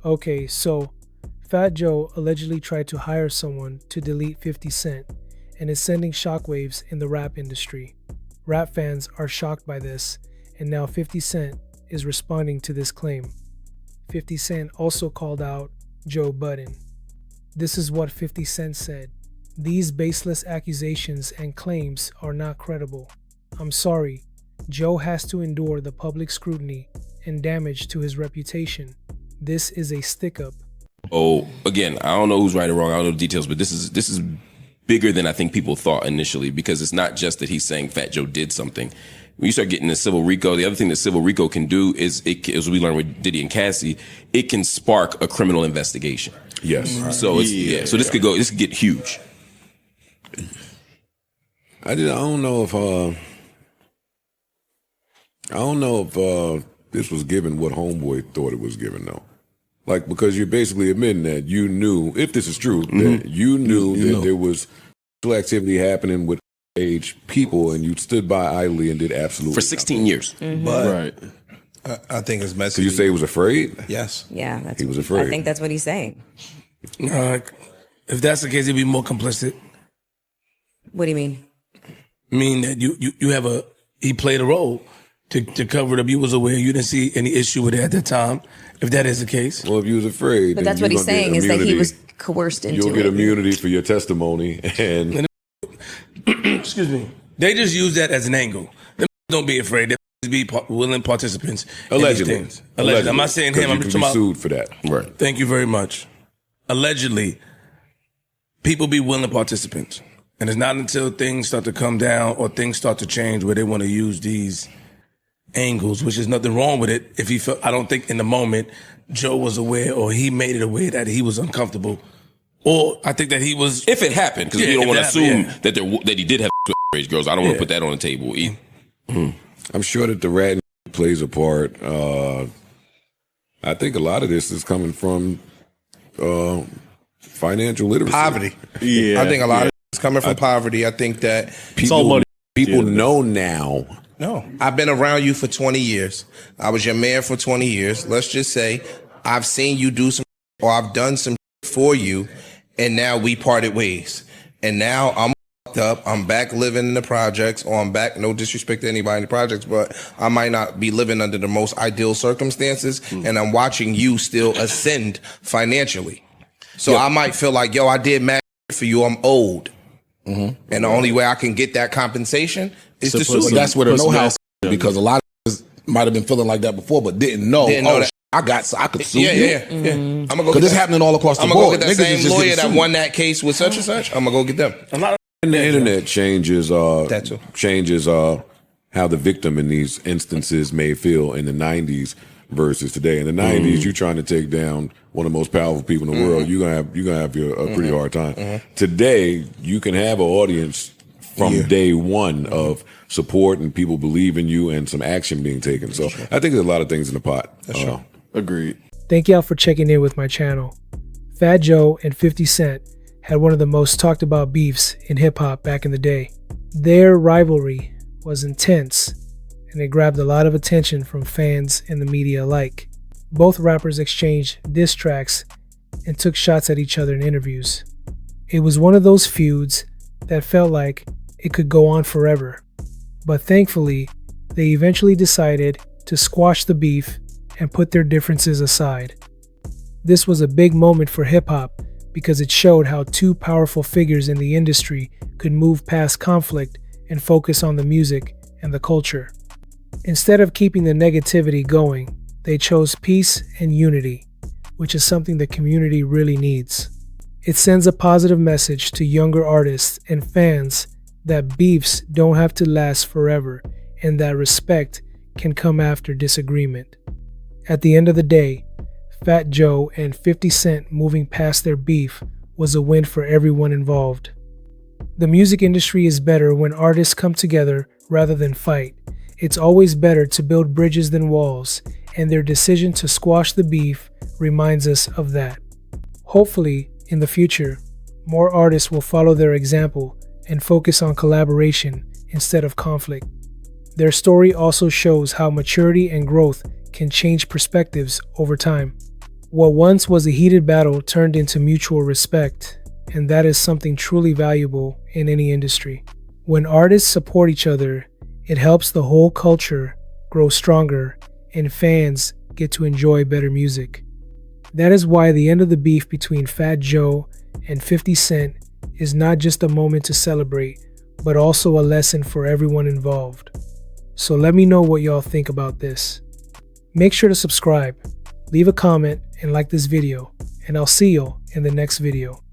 Okay, so Fat Joe allegedly tried to hire someone to delete 50 Cent and is sending shockwaves in the rap industry. Rap fans are shocked by this, and now 50 Cent is responding to this claim. 50 Cent also called out Joe Budden. This is what 50 Cent said. "These baseless accusations and claims are not credible. I'm sorry. Joe has to endure the public scrutiny and damage to his reputation. This is a stick-up." Oh, again, I don't know who's right or wrong. I don't know the details, but this is bigger than I think people thought initially, because it's not just that he's saying Fat Joe did something. When you start getting the civil RICO, the other thing that civil RICO can do is, as we learned with Diddy and Cassie, it can spark a criminal investigation. Yes. So so this could get huge. I don't know if this was given what Homeboy thought it was given, though. Like, because you're basically admitting that you knew, if this is true, that you knew that there was sexual activity happening with age people, and you stood by idly and did absolutely for 16 years. But I think his message. So you say he was afraid? Yes. Yeah, he was afraid. I think that's what he's saying. If that's the case, he'd be more complicit. What do you mean? I mean that you have he played a role to cover it up. You was aware. You didn't see any issue with it at that time. If that is the case. Well, if you was afraid. But that's what he's saying, is that he was coerced into it. You'll get immunity for your testimony. And excuse me. They just use that as an angle. Don't be afraid. They be willing participants. Allegedly. Allegedly. I'm not saying him. I'm just talking about sued for that. Right. Thank you very much. Allegedly, people be willing participants. And it's not until things start to come down or things start to change where they want to use these angles, which is nothing wrong with it. If he felt, I don't think in the moment Joe was aware, or he made it aware that he was uncomfortable, or I think that he was. If it happened, because you don't want to assume that he did have age girls. I don't want to put that on the table either. I'm sure that the rat plays a part. I think a lot of this is coming from financial literacy, poverty. Yeah, I think a lot of it's coming from poverty. I think that people know now. No, I've been around you for 20 years. I was your man for 20 years. Let's just say I've seen you do some, or I've done some for you, and now we parted ways. And now I'm up. I'm back living in the projects, or I'm back. No disrespect to anybody in the projects, but I might not be living under the most ideal circumstances, and I'm watching you still ascend financially. So I might feel like, yo, I did mad for you. I'm old. And the only way I can get that compensation is to sue you. That's where the know-how, because a lot of us might have been feeling like that before, but didn't know. That. I could sue you. Yeah. I'm gonna go. Because this happening all across the board. I'm gonna go get that same lawyer that won that case with such and such. I'm gonna go get them. And the internet changes how the victim in these instances may feel in the 90s versus today. In the 90s, you're trying to take down one of the most powerful people in the world. You're gonna have a pretty hard time. Today, you can have an audience from day one of support and people believe in you and some action being taken. So I think there's a lot of things in the pot. Agreed. Thank y'all for checking in with my channel. Fat Joe and 50 Cent had one of the most talked about beefs in hip hop back in the day. Their rivalry was intense, and it grabbed a lot of attention from fans and the media alike. Both rappers exchanged diss tracks and took shots at each other in interviews. It was one of those feuds that felt like it could go on forever. But thankfully, they eventually decided to squash the beef and put their differences aside. This was a big moment for hip-hop because it showed how two powerful figures in the industry could move past conflict and focus on the music and the culture. Instead of keeping the negativity going, they chose peace and unity, which is something the community really needs. It sends a positive message to younger artists and fans that beefs don't have to last forever and that respect can come after disagreement. At the end of the day, Fat Joe and 50 Cent moving past their beef was a win for everyone involved. The music industry is better when artists come together rather than fight. It's always better to build bridges than walls, and their decision to squash the beef reminds us of that. Hopefully, in the future, more artists will follow their example and focus on collaboration instead of conflict. Their story also shows how maturity and growth can change perspectives over time. What once was a heated battle turned into mutual respect, and that is something truly valuable in any industry. When artists support each other, it helps the whole culture grow stronger and fans get to enjoy better music. That is why the end of the beef between Fat Joe and 50 Cent is not just a moment to celebrate, but also a lesson for everyone involved. So let me know what y'all think about this. Make sure to subscribe, leave a comment, and like this video, and I'll see you in the next video.